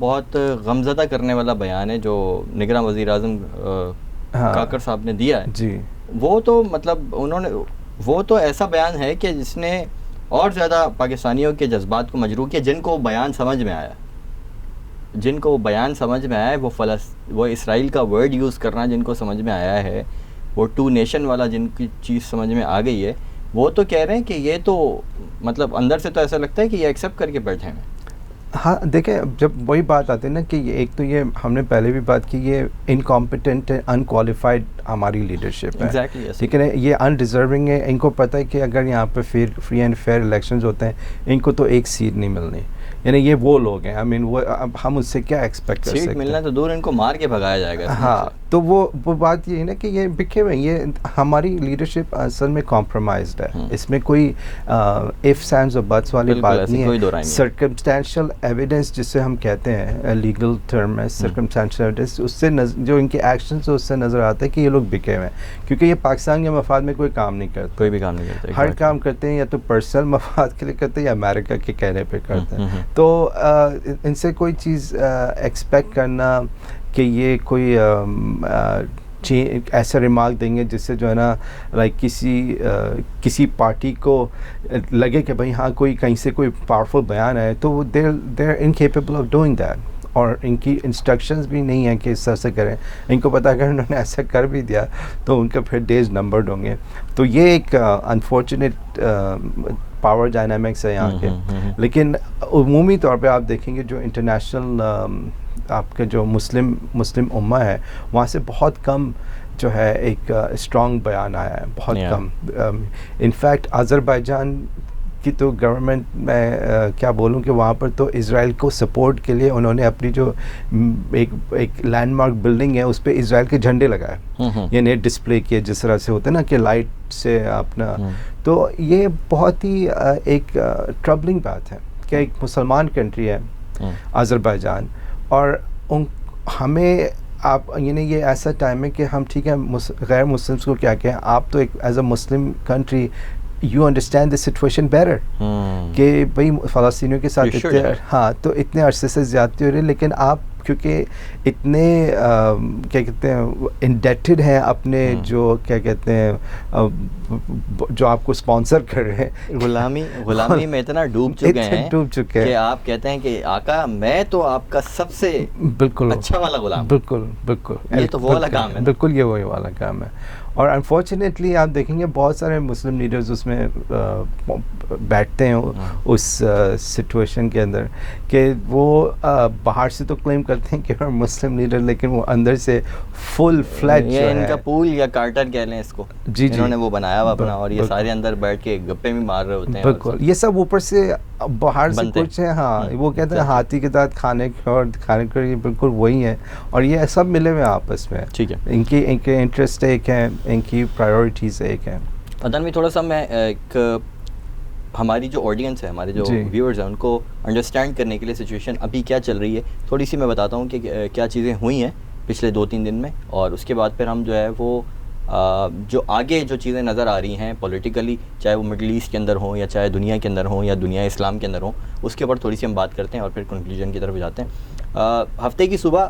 بہت غمزدہ کرنے والا بیان ہے جو نگراں وزیر اعظم کاکڑ صاحب نے دیا ہے جی. وہ تو مطلب وہ تو ایسا بیان ہے کہ جس نے اور زیادہ پاکستانیوں کے جذبات کو مجروح کیا. جن کو بیان سمجھ میں آیا وہ اسرائیل کا ورڈ یوز کرنا جن کو سمجھ میں آیا ہے, وہ ٹو نیشن والا جن کی چیز سمجھ میں آ گئی ہے, وہ تو کہہ رہے ہیں کہ یہ تو مطلب اندر سے تو ایسا لگتا ہے کہ یہ ایکسیپٹ کر کے بیٹھے ہیں. ہاں دیکھیں, جب وہی بات آتی ہے نا کہ ایک تو یہ ہم نے پہلے بھی بات کی, یہ انکمپیٹنٹ ہے, انکوالیفائڈ ہماری لیڈرشپ ہے, ٹھیک ہے نا, یہ انڈیزرونگ ہے. ان کو پتہ ہے کہ اگر یہاں پہ فری اینڈ فیئر الیکشنز ہوتے ہیں ان کو تو ایک سیٹ نہیں ملنی. یعنی یہ وہ لوگ ہیں, وہ اب ہم اس سے کیا ایکسپیکٹ کر سکتے ہیں, سیٹ ملنا تو دور, ان کو مار کے بھگایا جائے گا. ہاں, تو وہ بات یہ ہے نا کہ یہ بکھے ہوئے, یہ ہماری لیڈرشپ اصل میں کمپرومائزڈ ہے. اس میں کوئی ifs اینڈز اور بٹس والی بات نہیں ہے. سرکمسٹینشیل ایویڈنس جسے ہم کہتے ہیں لیگل ٹرم میں, سرکمسٹینشیل ایویڈنس, اس سے جو ان کے ایکشنز اس سے نظر آتا ہے کہ یہ لوگ بکے ہوئے ہیں, کیونکہ یہ پاکستان کے مفاد میں کوئی کام نہیں کرتے, کوئی بھی کام نہیں کرتے. ہر کام کرتے ہیں یا تو پرسنل مفاد کے لیے کرتے ہیں یا امریکہ کے کہنے پہ کرتے ہیں. تو ان سے کوئی چیز ایکسپیکٹ کرنا کہ یہ کوئی ایسا ریمارک دیں گے جس سے جو ہے نا لائک کسی پارٹی کو لگے کہ بھائی ہاں کوئی کہیں سے کوئی پاورفل بیان ہے, تو دیر انکیپیبل آف ڈوئنگ دیٹ. اور ان کی انسٹرکشنز بھی نہیں ہیں کہ اس طرح سے کریں. ان کو پتہ اگر انہوں نے ایسا کر بھی دیا تو ان کے پھر ڈیز نمبرڈ ہوں گے. تو یہ ایک انفارچونیٹ پاور ڈائنامکس ہے یہاں کے. لیکن عمومی طور پہ آپ دیکھیں گے جو انٹرنیشنل آپ کا جو مسلم امہ ہے, وہاں سے بہت کم جو ہے ایک اسٹرانگ بیان آیا ہے, بہت کم. انفیکٹ آذربائیجان کی تو گورنمنٹ میں کیا بولوں کہ وہاں پر تو اسرائیل کو سپورٹ کے لیے انہوں نے اپنی جو ایک لینڈ مارک بلڈنگ ہے اس پہ اسرائیل کے جھنڈے لگائے, یعنی ڈسپلے کیے جس طرح سے ہوتا ہے نا کہ لائٹ سے اپنا. تو یہ بہت ہی ایک ٹربلنگ بات ہے کہ ایک مسلمان کنٹری ہے آذربائیجان, اور ہمیں آپ یعنی یہ ایسا ٹائم ہے کہ ہم ٹھیک ہے غیر مسلمس کو کیا کہیں, آپ تو ایک as a Muslim country you understand the situation better کہ بھائی فلسطینیوں کے ساتھ ہاں تو اتنے عرصے سے زیادتی ہو رہی ہے, لیکن آپ کیونکہ اتنے کیا کہتے ہیں انڈیٹڈ ہیں اپنے جو کیا کہتے ہیں جو آپ کو اسپانسر کر رہے ہیں, غلامی میں اتنا ڈوب چکے ہیں کہ آپ کہتے ہیں کہ آقا میں تو آپ کا سب سے بالکل اچھا والا غلام. بالکل یہ تو وہ والا کام ہے, بالکل یہ وہی والا کام ہے. اور انفارچونیٹلی آپ دیکھیں گے بہت سارے مسلم لیڈرز اس میں بیٹھتے ہیں اس سچویشن کے اندر کہ وہ باہر سے تو کلیم کرتے ہیں کہ وہ مسلم لیڈر, لیکن وہ اندر سے فل فلیج یہ ان کا پول یا کارٹر کہہ لیں اس کو, انہوں نے وہ بنایا ہوا اپنا, اور یہ سارے اندر بیٹھ کے گپے بھی مار رہے ہوتے ہیں. بالکل یہ سب اوپر سے باہر سے کچھ ہے. ہاں وہ کہتے ہیں ہاتھی کے ساتھ کھانے کو, یہ بالکل وہی ہے, اور یہ سب ملے ہوئے آپس میں. ٹھیک ہے, ان کے انٹرسٹ ایک ہیں, ان کی پرائیورٹیز ایک ہیں. عدنان بھی تھوڑا سا میں ایک ہماری جو آڈینس ہے, ہمارے جو ویورز ہیں, ان کو انڈرسٹینڈ کرنے کے لیے سچویشن ابھی کیا چل رہی ہے تھوڑی سی میں بتاتا ہوں کہ کیا چیزیں ہوئی ہیں پچھلے 2-3 دن میں, اور اس کے بعد پھر ہم جو ہے وہ جو آگے جو چیزیں نظر آ رہی ہیں پولیٹیکلی, چاہے وہ مڈل ایسٹ کے اندر ہوں یا چاہے دنیا کے اندر ہوں یا دنیا اسلام کے اندر ہوں, اس کے اوپر تھوڑی سی ہم بات کرتے ہیں اور پھر کنکلوژن کی طرف جاتے ہیں. ہفتے کی صبح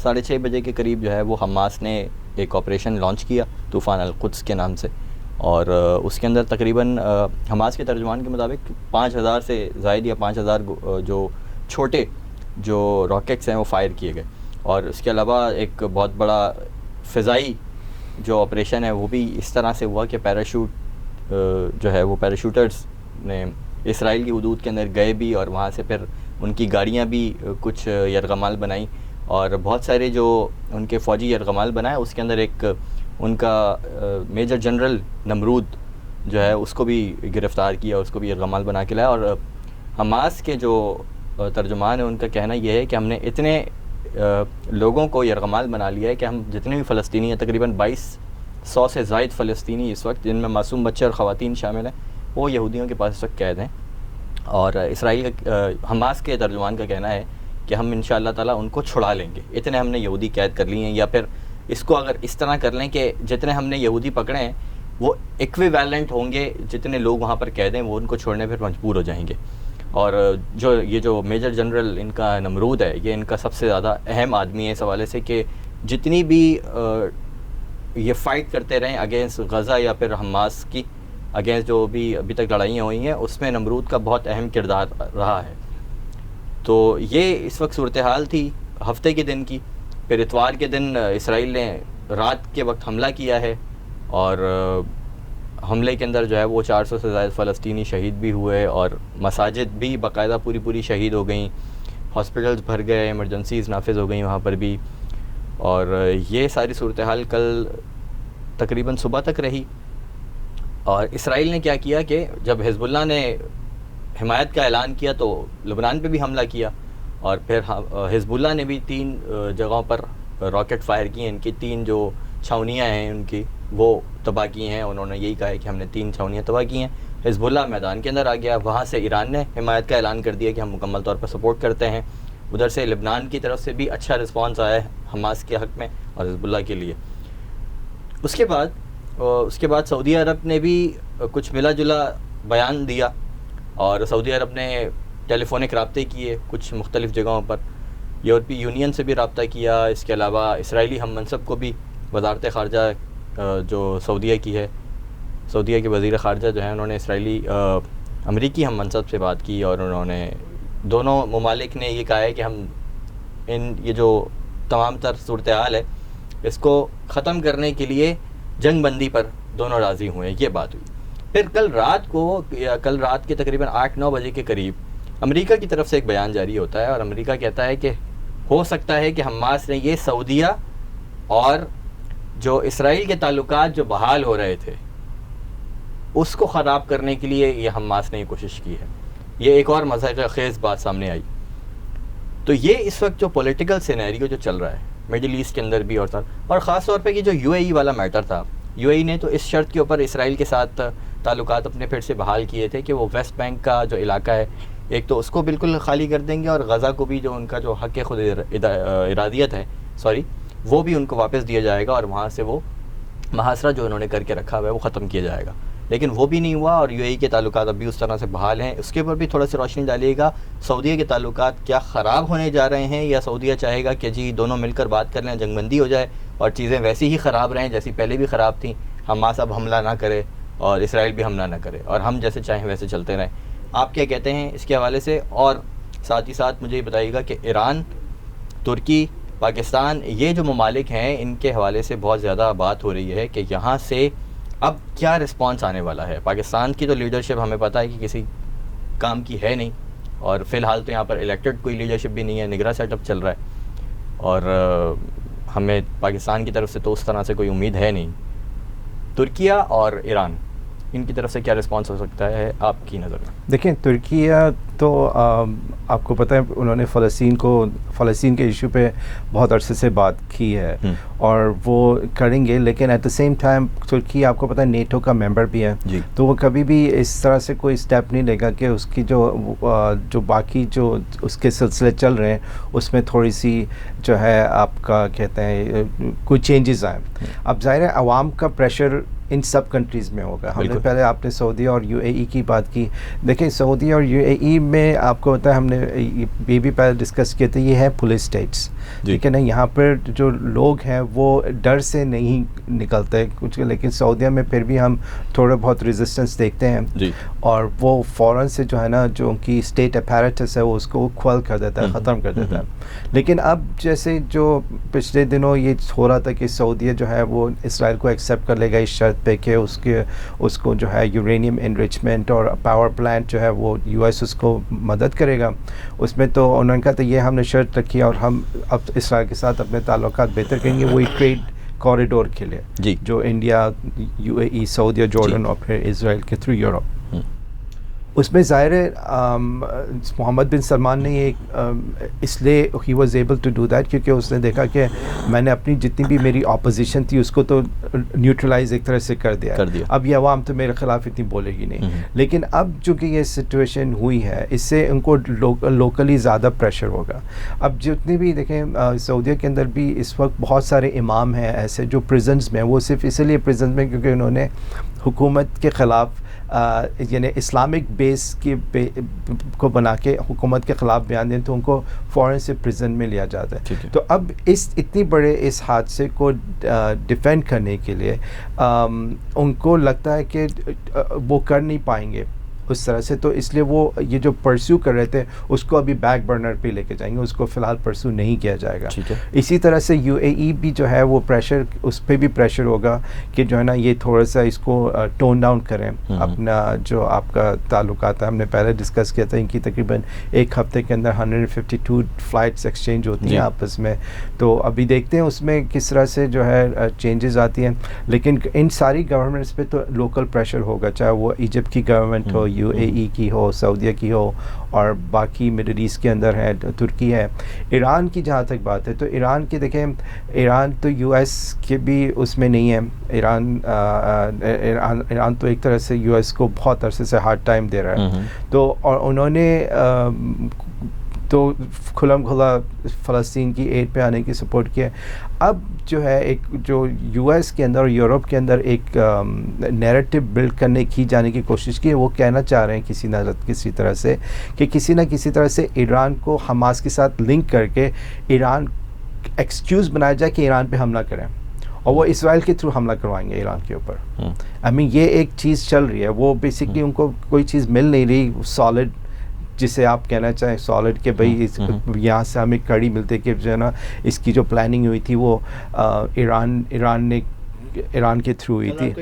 6:30 بجے کے قریب جو ہے وہ حماس نے ایک آپریشن لانچ کیا طوفان القدس کے نام سے, اور اس کے اندر تقریباً حماس کے ترجمان کے مطابق 5,000 سے زائد یا 5,000 جو چھوٹے جو راکٹس ہیں وہ فائر کیے گئے. اور اس کے علاوہ ایک بہت بڑا فضائی جو آپریشن ہے وہ بھی اس طرح سے ہوا کہ پیراشوٹ جو ہے وہ پیراشوٹرز نے اسرائیل کی حدود کے اندر گئے بھی, اور وہاں سے پھر ان کی گاڑیاں بھی کچھ یرغمال بنائیں, اور بہت سارے جو ان کے فوجی یرغمال بنائے اس کے اندر ایک ان کا میجر جنرل نمرود جو ہے اس کو بھی گرفتار کیا, اس کو بھی یرغمال بنا کے لایا. اور حماس کے جو ترجمان ہیں ان کا کہنا یہ ہے کہ ہم نے اتنے لوگوں کو یرغمال بنا لیا ہے کہ ہم جتنے بھی فلسطینی ہیں, تقریباً 2,200 سے زائد فلسطینی اس وقت, جن میں معصوم بچے اور خواتین شامل ہیں, وہ یہودیوں کے پاس اس وقت قید ہیں. اور اسرائیل کا حماس کے ترجمان کا کہنا ہے کہ ہم انشاءاللہ تعالیٰ ان کو چھڑا لیں گے, اتنے ہم نے یہودی قید کر لیے ہیں. یا پھر اس کو اگر اس طرح کر لیں کہ جتنے ہم نے یہودی پکڑے ہیں وہ ایکویویلنٹ ہوں گے جتنے لوگ وہاں پر قید ہیں, وہ ان کو چھوڑنے پھر مجبور ہو جائیں گے. اور جو میجر جنرل ان کا نمرود ہے یہ ان کا سب سے زیادہ اہم آدمی ہے اس حوالے سے کہ جتنی بھی یہ فائٹ کرتے رہیں اگینسٹ غزہ یا پھر حماس کی اگینسٹ جو بھی ابھی تک لڑائیاں ہوئی ہیں اس میں نمرود کا بہت اہم کردار رہا ہے. تو یہ اس وقت صورتحال تھی ہفتے کے دن کی. پھر اتوار کے دن اسرائیل نے رات کے وقت حملہ کیا ہے اور حملے کے اندر جو ہے وہ 400 سے زائد فلسطینی شہید بھی ہوئے اور مساجد بھی باقاعدہ پوری شہید ہو گئیں, ہاسپٹلز بھر گئے, ایمرجنسیز نافذ ہو گئیں وہاں پر بھی. اور یہ ساری صورتحال کل تقریباً صبح تک رہی. اور اسرائیل نے کیا کیا کہ جب حزب اللہ نے حمایت کا اعلان کیا تو لبنان پہ بھی حملہ کیا, اور پھر حزب اللہ نے بھی 3 جگہوں پر راکٹ فائر کی ہیں. ان کی 3 جو چھاونیاں ہیں ان کی وہ تباہ کی ہیں. انہوں نے یہی کہا ہے کہ ہم نے 3 چھاونیاں تباہ کی ہیں. حزب اللہ میدان کے اندر آ گیا. وہاں سے ایران نے حمایت کا اعلان کر دیا کہ ہم مکمل طور پر سپورٹ کرتے ہیں. ادھر سے لبنان کی طرف سے بھی اچھا رسپانس آیا ہے حماس کے حق میں اور حزب اللہ کے لیے. اس کے بعد سعودی عرب نے بھی کچھ ملا جلا بیان دیا اور سعودی عرب نے ٹیلی فونک رابطے کیے کچھ مختلف جگہوں پر. یورپی یونین سے بھی رابطہ کیا. اس کے علاوہ اسرائیلی ہم منصب کو بھی وزارت خارجہ جو سعودیہ کی ہے, سعودیہ کے وزیر خارجہ جو ہیں انہوں نے اسرائیلی امریکی ہم منصب سے بات کی اور انہوں نے دونوں ممالک نے یہ کہا ہے کہ ہم یہ جو تمام تر صورتحال ہے اس کو ختم کرنے کے لیے جنگ بندی پر دونوں راضی ہوئے. یہ بات ہوئی. پھر کل رات کے تقریباً 8-9 بجے کے قریب امریکہ کی طرف سے ایک بیان جاری ہوتا ہے اور امریکہ کہتا ہے کہ ہو سکتا ہے کہ حماس نے یہ سعودیہ اور جو اسرائیل کے تعلقات جو بحال ہو رہے تھے اس کو خراب کرنے کے لیے یہ حماس نے یہ کوشش کی ہے. یہ ایک اور مضحکہ خیز بات سامنے آئی. تو یہ اس وقت جو پولیٹیکل سینیریو جو چل رہا ہے مڈل ایسٹ کے اندر بھی اور خاص طور پہ یہ جو UAE والا میٹر تھا, UAE نے تو اس شرط کے اوپر اسرائیل کے ساتھ تعلقات اپنے پھر سے بحال کیے تھے کہ وہ ویسٹ بینک کا جو علاقہ ہے ایک تو اس کو بالکل خالی کر دیں گے اور غزہ کو بھی جو ان کا جو حق خود ارادیت ہے وہ بھی ان کو واپس دیا جائے گا اور وہاں سے وہ محاصرہ جو انہوں نے کر کے رکھا ہوا ہے وہ ختم کیا جائے گا. لیکن وہ بھی نہیں ہوا اور UAE کے تعلقات اب بھی اس طرح سے بحال ہیں. اس کے اوپر بھی تھوڑا سی روشنی ڈالیے گا. سعودیہ کے تعلقات کیا خراب ہونے جا رہے ہیں یا سعودیہ چاہے گا کہ جی دونوں مل کر بات کر لیں, جنگ بندی ہو جائے اور چیزیں ویسی ہی خراب رہیں جیسی پہلے بھی خراب تھیں, حماس اب حملہ نہ کرے اور اسرائیل بھی حملہ نہ کرے اور ہم جیسے چاہیں ویسے چلتے رہیں. آپ کیا کہتے ہیں اس کے حوالے سے؟ اور ساتھ ہی ساتھ مجھے یہ بتائیے گا کہ ایران, ترکی, پاکستان یہ جو ممالک ہیں ان کے حوالے سے بہت زیادہ بات ہو رہی ہے کہ یہاں سے اب کیا رسپانس آنے والا ہے. پاکستان کی تو لیڈرشپ ہمیں پتہ ہے کہ کسی کام کی ہے نہیں اور فی الحال تو یہاں پر الیکٹڈ کوئی لیڈرشپ بھی نہیں ہے, نگراں سیٹ اپ چل رہا ہے اور ہمیں پاکستان کی طرف سے تو اس طرح سے کوئی امید ہے نہیں. ترکیہ اور ایران ان کی طرف سے کیا رسپانس ہو سکتا ہے آپ کی نظر میں؟ دیکھیں ترکیہ تو آپ کو پتہ ہے انہوں نے فلسطین کے ایشو پہ بہت عرصے سے بات کی ہے اور وہ کریں گے, لیکن ایٹ دا سیم ٹائم ترکی آپ کو پتہ ہے نیٹو کا ممبر بھی ہے جی. تو وہ کبھی بھی اس طرح سے کوئی اسٹیپ نہیں لے گا کہ اس کی جو باقی جو اس کے سلسلے چل رہے ہیں اس میں تھوڑی سی جو ہے آپ کا کہتے ہیں کوئی چینجز آئیں. اب ظاہر ہے عوام کا پریشر ان سب کنٹریز میں ہوگا. ہم نے پہلے آپ نے سعودی اور UAE کی بات کی. دیکھیں سعودی اور UAE میں آپ کو پتہ ہے ہم نے یہ بھی پہلے ڈسکس کیے تھے, یہ ہے پولیس اسٹیٹس, ٹھیک ہے نا. یہاں پر جو لوگ ہیں وہ ڈر سے نہیں نکلتے کچھ, لیکن سعودیہ میں پھر بھی ہم تھوڑا بہت ریزسٹنس دیکھتے ہیں اور وہ فوراً سے جو ہے نا جو ان کی اسٹیٹ اپیریٹس ہے وہ اس کو کھول کر دیتا ہے, ختم کر دیتا ہے. لیکن اب جیسے جو پچھلے دنوں یہ ہو رہا تھا کہ سعودیہ جو ہے وہ اسرائیل کو ایکسیپٹ کر لے گا اس شرط پہ کہ اس کو جو ہے یورینیم انریچمنٹ اور پاور پلانٹ جو ہے وہ US اس کو مدد کرے گا اس میں, تو انہوں نے کہا تو یہ ہم نے شرط رکھی اور ہم اب اسرائیل کے ساتھ اپنے تعلقات بہتر کریں گے وہی ٹریڈ کوریڈور کے لیے جو انڈیا, UAE, سعودیہ, جارڈن اور پھر اسرائیل کے تھرو یورپ. اس میں ظاہر ہے محمد بن سلمان نے یہ اس لیے ہی was able to do that کیونکہ اس نے دیکھا کہ میں نے اپنی جتنی بھی میری اپوزیشن تھی اس کو تو نیوٹرلائز ایک طرح سے کر دیا, اب یہ عوام تو میرے خلاف اتنی بولے گی نہیں. لیکن اب چونکہ یہ سچویشن ہوئی ہے اس سے ان کو لوکلی زیادہ پریشر ہوگا. اب جتنی بھی دیکھیں سعودیہ کے اندر بھی اس وقت بہت سارے امام ہیں ایسے جو پریزنز میں, وہ صرف اس لیے پریزنز میں کیونکہ انہوں نے حکومت کے خلاف یعنی اسلامک بیس کو بنا کے حکومت کے خلاف بیان دیں تو ان کو فوراً سے پریزن میں لیا جاتا ہے. تو اب اتنی بڑے اس حادثے کو ڈیفینڈ کرنے کے لیے ان کو لگتا ہے کہ وہ کر نہیں پائیں گے اس طرح سے, تو اس لیے وہ یہ جو پرسیو کر رہے تھے اس کو ابھی بیک برنر پہ لے کے جائیں گے, اس کو فی الحال پرسیو نہیں کیا جائے گا. اسی طرح سے UAE بھی جو ہے وہ پریشر, اس پہ بھی پریشر ہوگا کہ جو ہے نا یہ تھوڑا سا اس کو ٹون ڈاؤن کریں اپنا جو آپ کا تعلقات ہے. ہم نے پہلے ڈسکس کیا تھا ان کی تقریباً ایک ہفتے کے اندر 152 فلائٹس ایکسچینج ہوتی ہیں آپس میں, تو ابھی دیکھتے ہیں اس میں کس طرح سے جو ہے چینجز آتی ہیں. لیکن ان ساری گورنمنٹس پہ تو لوکل پریشر ہوگا, چاہے وہ ایجپٹ کی گورنمنٹ ہو, UAE کی ہو, سعودیہ کی ہو, اور باقی مڈل ایسٹ کے اندر ہے, ترکی ہے. ایران کی جہاں تک بات ہے تو ایران کی دیکھیں, ایران تو US کے بھی اس میں نہیں ہے. ایران تو ایک طرح سے US کو بہت عرصے سے ہارڈ ٹائم دے رہا ہے, تو اور انہوں نے تو کھلم کھلا فلسطین کی ایڈ پہ آنے کی سپورٹ کیا. اب جو ہے ایک جو US کے اندر اور یورپ کے اندر ایک نیریٹو بلڈ کرنے کی جانے کی کوشش کی ہے, وہ کہنا چاہ رہے ہیں کسی طرح سے کہ کسی نہ کسی طرح سے ایران کو حماس کے ساتھ لنک کر کے ایران ایکسکیوز بنایا جائے کہ ایران پہ حملہ کریں, اور وہ اسرائیل کے تھرو حملہ کروائیں گے ایران کے اوپر. یہ ایک چیز چل رہی ہے, وہ بیسکلی ان کو کوئی چیز مل نہیں رہی سالڈ, جسے آپ کہنا چاہیں سالڈ, کہ بھئی یہاں سے ہمیں کڑی ملتے کہ جو ہے نا اس کی جو پلاننگ ہوئی تھی وہ ایران کے تھرو ہوئی تھی.